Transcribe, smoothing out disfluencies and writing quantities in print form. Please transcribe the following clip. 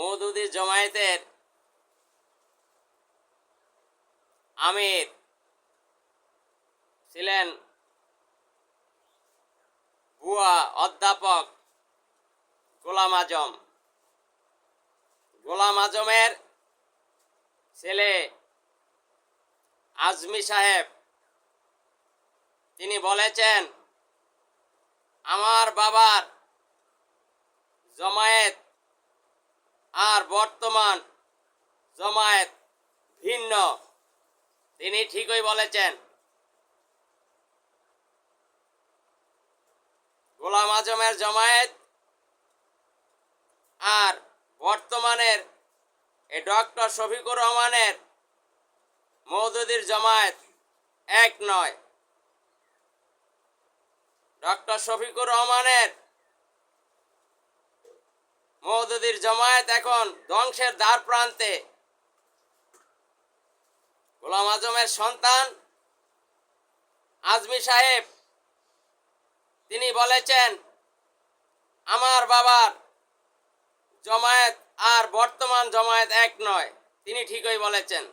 মওদুদী জমায়েতের আমির ছিলেন ভুয়া অধ্যাপক গোলাম আজম। গোলাম আজমের ছেলে আজমি সাহেব তিনি বলেছেন, আমার বাবার জমায়েত আর বর্তমান জমায়েত ভিন্ন। তিনি ঠিকই বলেছেন। গোলাম আজমের জমায়েত আর বর্তমানের এই ডক্টর শফিকুর রহমানের মওদুদীর জমায়েত এক নয়। ডক্টর শফিকুর রহমানের মওদুদীর জমায়েত এখন ধ্বংসের দ্বার প্রান্তে। গোলাম আজমের সন্তান আজমি সাহেব তিনি বলেছেন, আমার বাবার জমায়েত আর বর্তমান জমায়েত এক নয়। তিনি ঠিকই বলেছেন।